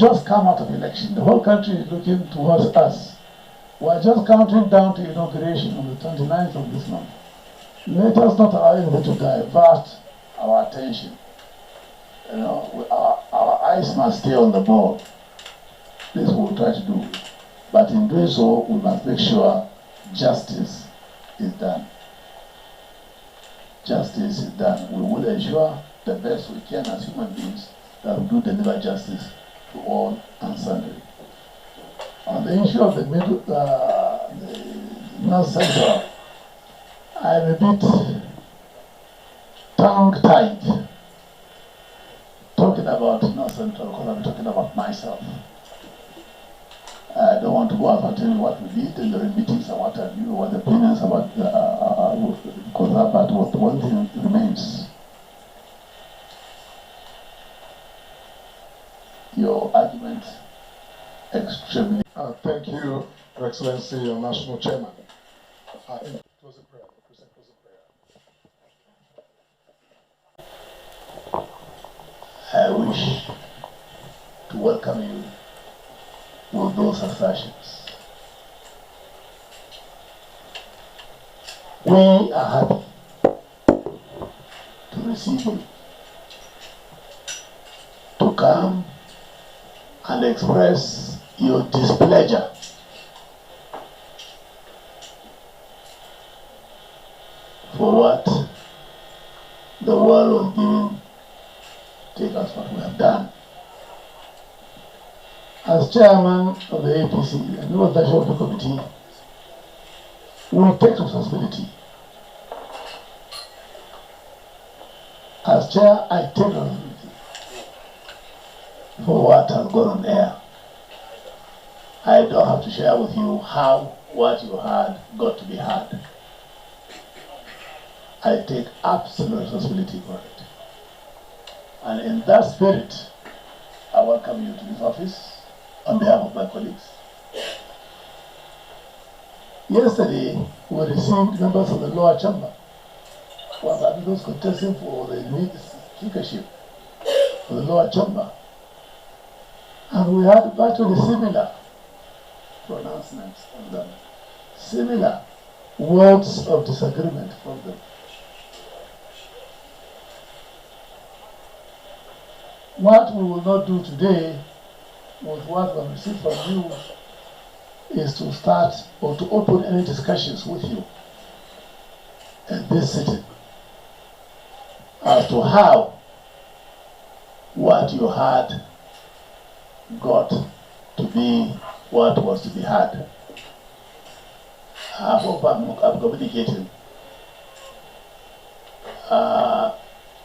just come out of election. The whole country is looking towards us. We are just counting down to inauguration on the 29th of this month. Let us not allow anybody to divert our attention. You know, our eyes must stay on the ball. This is what we'll try to do. But in doing so, we must make sure justice is done. Justice is done. We will ensure the best we can as human beings that we do deliver justice to all and sundry. On the issue of the North Central, I'm a bit tongue-tied talking about North Central because I'm talking about myself. I don't want to go out and tell you what we did in the meetings and what have you, what the opinions about because that was the one thing that remains. Your argument extremely. Thank you, Your Excellency, your National Chairman. Close the prayer. Close the prayer. I wish to welcome you with those assertions. We are happy to receive you, to come and express your displeasure for what the world was giving, take us what we have done. As chairman of the APC and member of the National Committee, we take responsibility. As chair, I take responsibility for what has gone on there. I don't have to share with you how what you had got to be had. I take absolute responsibility for it. And in that spirit, I welcome you to this office on behalf of my colleagues. Yesterday, we received members of the lower chamber who are those contesting for the speakership for the lower chamber. And we had virtually similar pronouncements from them, similar words of disagreement from them. What we will not do today with what we have received from you is to start or to open any discussions with you in this sitting as to how what you had got to be what was to be had. I hope I'm communicating.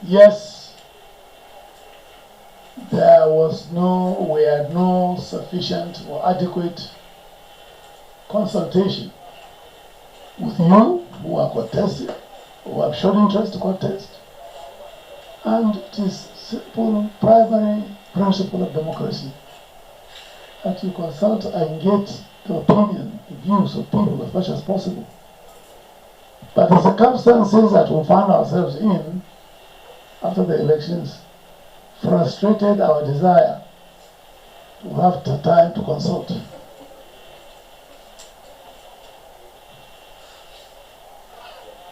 Yes, we had no sufficient or adequate consultation with you who are contesting, who have shown interest to contest. And it is simple primary principle of democracy that you consult and get the opinion, the views of people as much as possible. But the circumstances that we found ourselves in after the elections frustrated our desire to have the time to consult.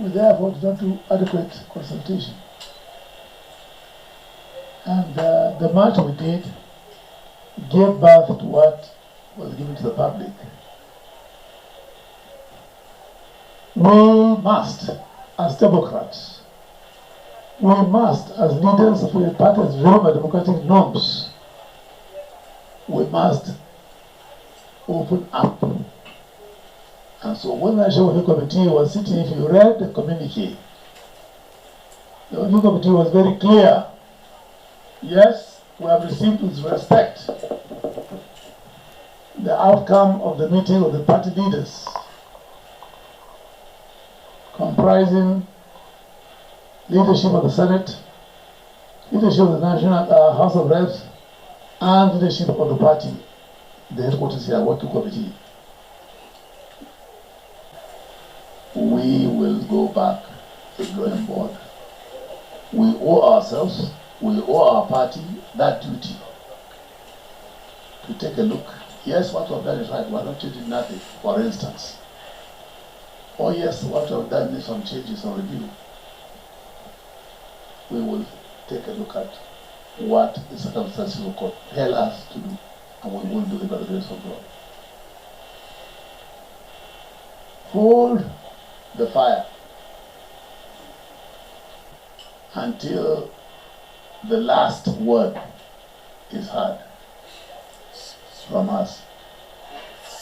We therefore did not do adequate consultation. And the much we did gave birth to what was given to the public. We must, as Democrats, we must, as leaders of the parties driven by democratic norms, we must open up. And so when the National Committee was sitting, if you read the communique, the National Committee was very clear. Yes, we have received with respect the outcome of the meeting of the party leaders, comprising leadership of the Senate, leadership of the National House of Reps, and leadership of the party, the headquarters here, working committee. We will go back to the drawing board. We owe ourselves, we owe our party that duty to take a look. Yes, what we have done is right. We are not changing nothing, for instance. Or yes, what we have done needs some changes or review. We will take a look at what the circumstances will compel us to do, and we will do it by the grace of God. Hold the fire until the last word is heard from us.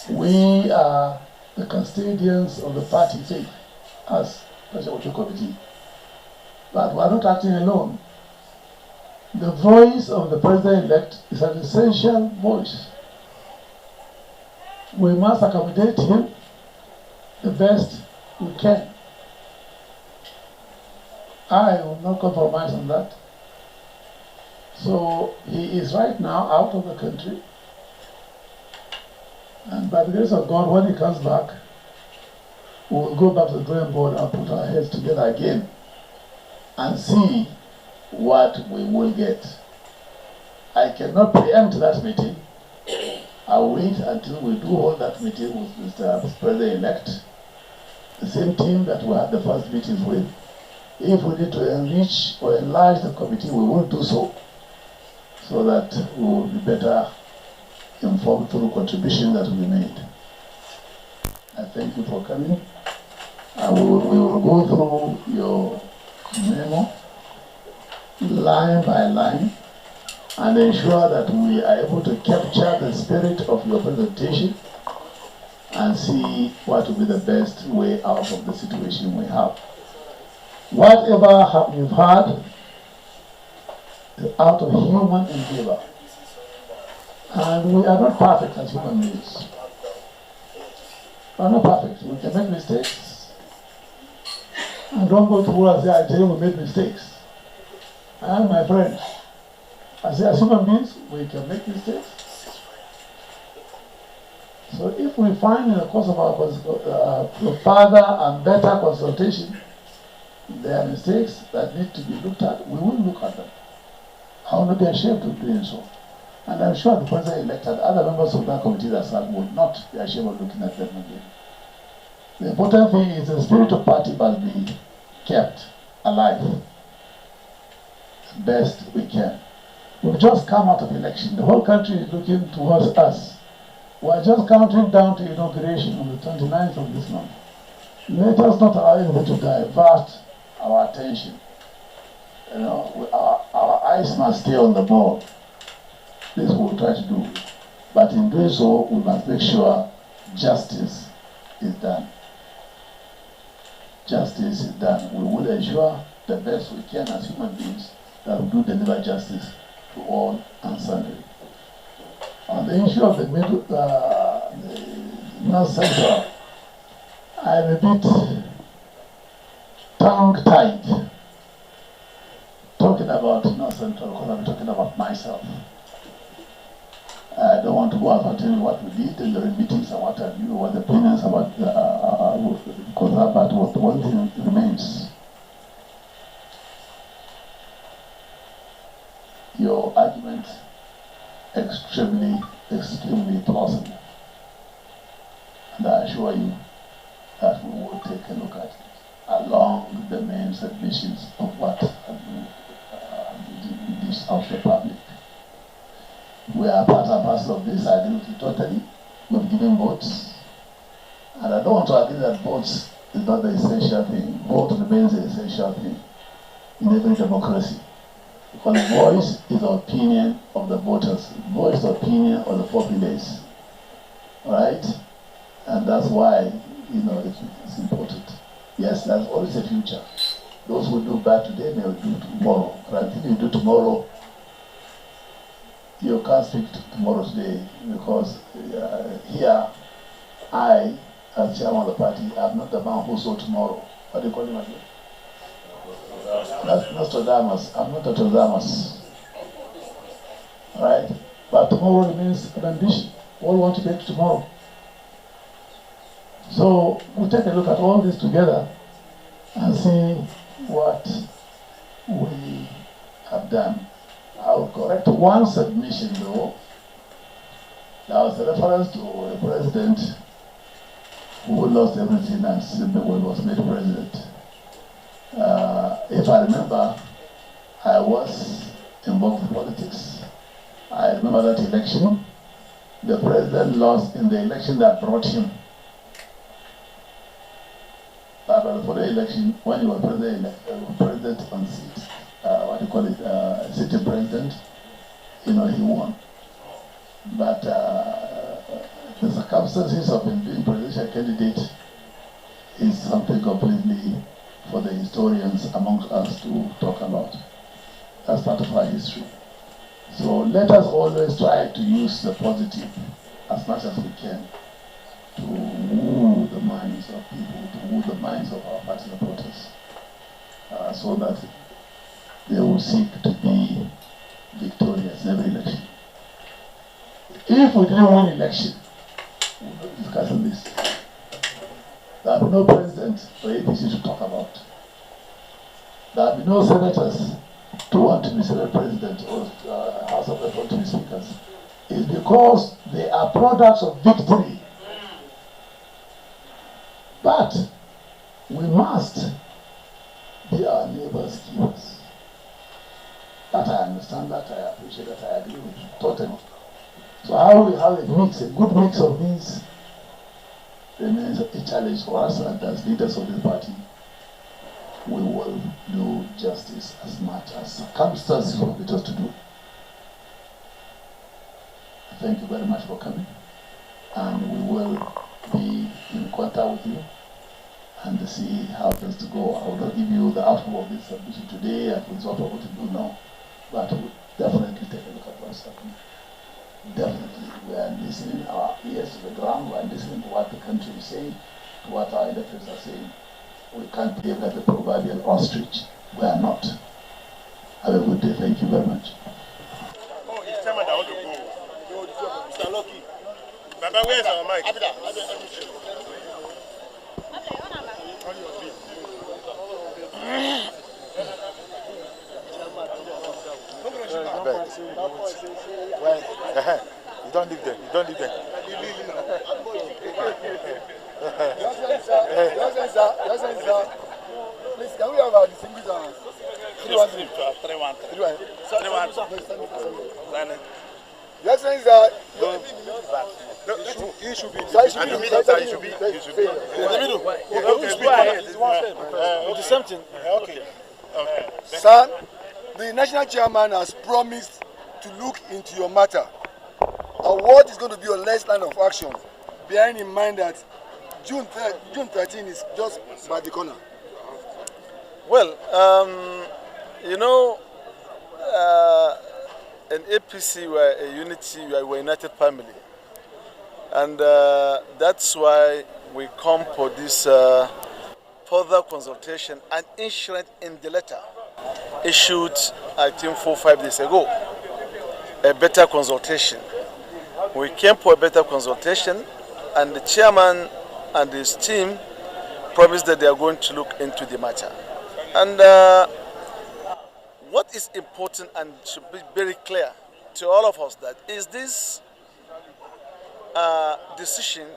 We are the custodians of the party faith as Presidential Committee, but we are not acting alone. The voice of the President-elect is an essential voice. We must accommodate him the best we can. I will not compromise on that. So he is right now out of the country. And by the grace of God, when he comes back, we will go back to the drawing board and put our heads together again and see what we will get. I cannot preempt that meeting. I'll wait until we do hold that meeting with Mr. President-elect, the same team that we had the first meetings with. If we need to enrich or enlarge the committee, we will do so that we will be better informed through contributions that we made. I thank you for coming. We will go through your memo line by line and ensure that we are able to capture the spirit of your presentation and see what will be the best way out of the situation we have. Whatever you've heard is out of human endeavor. And we are not perfect as human beings. We are not perfect. We can make mistakes. And don't go to work and say, I tell you we made mistakes. And my friends, I say as human beings, we can make mistakes. So if we find in the course of our further and better consultation, there are mistakes that need to be looked at, we will look at them. I will not be ashamed of doing so. And I'm sure the President-elect and other members of that committee that serve would not be ashamed of looking at them again. The important thing is the spirit of party must be kept alive best we can. We've just come out of election. The whole country is looking towards us. We're just counting down to inauguration on the 29th of this month. Let us not allow anybody to divert our attention. You know, our eyes must stay on the ball. This is what we'll try to do. But in doing so, we must make sure justice is done. Justice is done. We will ensure the best we can as human beings that we do deliver justice to all and sundry. On the issue of the North Central, I'm a bit tongue-tied talking about North Central because I'm talking about myself. I don't want to go out and tell you what we did during meetings and what have you, what the opinions about but what one thing remains. Your argument extremely plausible. And I assure you that we will take a look at it along the main submissions of what this of the public. We are part and parcel of this. I agree with you totally. We've given votes. And I don't want to argue that votes is not the essential thing. Vote remains the essential thing in every democracy. Because voice is the opinion of the voters. Voice is the opinion of the populace. Right? And that's why, you know, it's important. Yes, there's always a future. Those who do bad today may do tomorrow. But until you do tomorrow, you can't speak to tomorrow today, because here, I, as chairman of the party, am not the man who saw tomorrow. What do you call him again? That's Nostradamus. I'm not Nostradamus. Right? But tomorrow remains an ambition. All want to get tomorrow. So we'll take a look at all this together and see what we have done. I will correct one submission though. That was a reference to a president who lost everything and simply was made president. If I remember, I was involved in politics. I remember that election. The president lost in the election that brought him. But for the election, when he was president on seat, what do you call it, sitting president, he won. But the circumstances of him being presidential candidate is something completely for the historians amongst us to talk about. That's part of our history. So let us always try to use the positive as much as we can to woo the minds of people, to woo the minds of our party supporters, so that they will seek to be victorious in every election. If we didn't win election, we will not discuss this. There will be no president for APC to talk about. There will be no senators to want to be Senate President or House of Representatives speakers. It's because they are products of victory. But we must be our neighbors' keepers. That I understand, that I appreciate, that I agree with you totally. So how we have a good mix of these remains a challenge for us, and as leaders of the party, we will do justice as much as circumstances will permit us to do. Thank you very much for coming, and we will be in contact with you and see how things to go. I will not give you the outcome of this submission today and it's what we're going to do now, but we'll definitely take a look at what's happening. Definitely, we are listening our ears to the ground, we are listening to what the country is saying, to what our electors are saying. We can't behave like the proverbial ostrich. We are not. Have a good day. Thank you very much. Oh, it's time I want to go. Mr. Lucky. Baba, where's our mic? You don't live there. You don't live there. Please, can we have our distinguished honors? 313. Your Excellency, You should be. The same thing. Okay. sir, the national chairman has promised to look into your matter. And what is going to be your next line of action, bearing in mind that June 13 is just by the corner? Well, in APC, we are a unity, we are a united family. And that's why we come for this further consultation and insurance in the letter issued, I think, 4 or 5 days ago. A better consultation. We came for a better consultation, and the chairman and his team promised that they are going to look into the matter. And what is important and should be very clear to all of us, that is this decision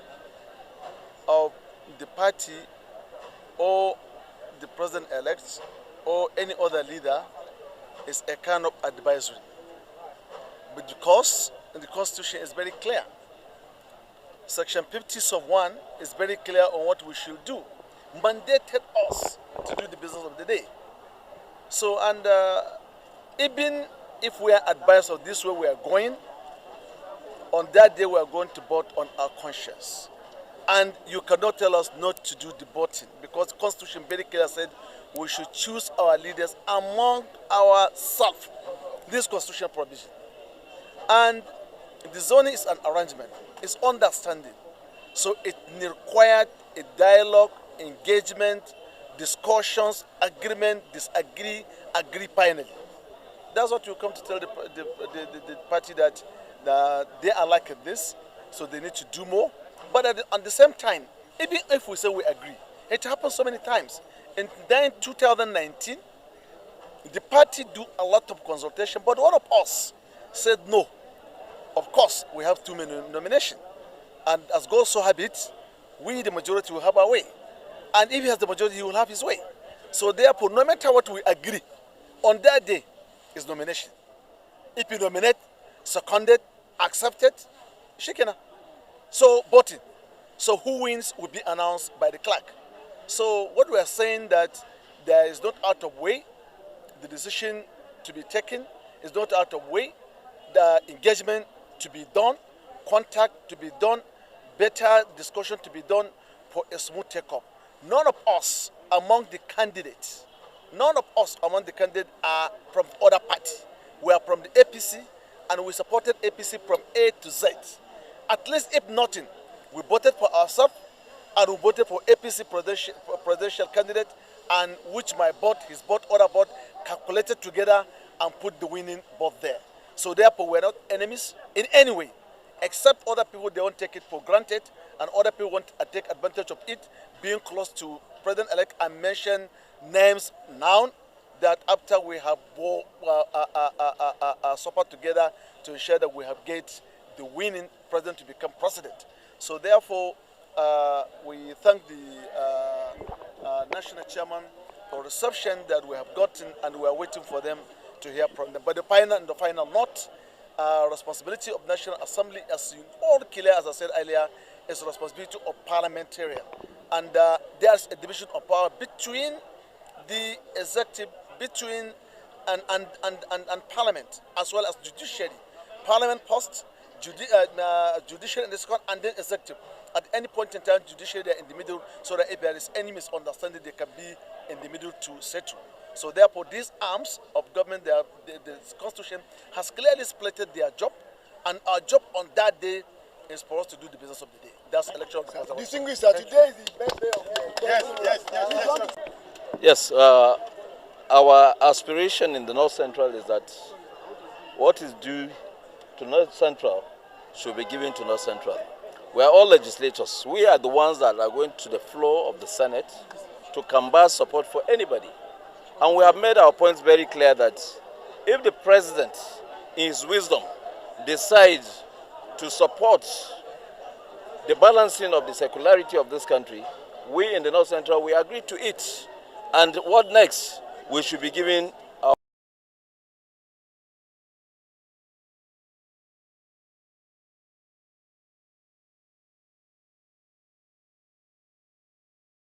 of the party or the president-elect or any other leader is a kind of advisory. But because the Constitution is very clear, Section 50(1) is very clear on what we should do, mandated us to do the business of the day. So, and even if we are advised of this way we are going, on that day we are going to vote on our conscience. And you cannot tell us not to do the voting, because the Constitution very clearly said we should choose our leaders among ourselves. This Constitutional provision. And the zoning is an arrangement, it's understanding. So it required a dialogue, engagement, discussions, agreement, disagree, agree finally. That's what you come to tell the party, that they are like this, so they need to do more. But at the same time, even if we say we agree, it happens so many times. In 2019, the party do a lot of consultation, but one of us said no. of course, we have too many nominations. And as God so have it, we, the majority, will have our way. And if he has the majority, he will have his way. So therefore, no matter what we agree, on that day is nomination. If you nominate, seconded, accepted, shikena. So voting. So who wins will be announced by the clerk. So what we are saying that there is not out of way the decision to be taken, is not out of way the engagement to be done, contact to be done, better discussion to be done for a smooth take-up. None of us among the candidates are from other parties. We are from the APC, and we supported APC from A to Z. At least if nothing, we voted for ourselves, and we voted for APC presidential candidate, and which my vote, his vote, other vote, calculated together and put the winning vote there. So therefore, we're not enemies in any way, except other people, they won't take it for granted, and other people want to take advantage of it, being close to President-elect and mention names now that after we have supper together to ensure that we have get the winning president to become president. So therefore, we thank the national chairman for reception that we have gotten, and we are waiting for them to hear from them. But the final note, responsibility of National Assembly, as you all clear, as I said earlier, is the responsibility of parliamentarian. And there's a division of power between the executive, between and parliament, as well as judiciary. Parliament first, judiciary in the second, and then executive. At any point in time, judiciary they are in the middle, so that if there is any misunderstanding, they can be in the middle to settle. So therefore, these arms of government, the Constitution has clearly split their job, and our job on that day is for us to do the business of the day. That's election of the president. Distinguished, sir, today is the best day of the year. Yes, our aspiration in the North Central is that what is due to North Central should be given to North Central. We are all legislators. We are the ones that are going to the floor of the Senate to canvass support for anybody. And we have made our points very clear that if the president, in his wisdom, decides to support the balancing of the secularity of this country, we in the North Central, we agree to it. And what next? We should be giving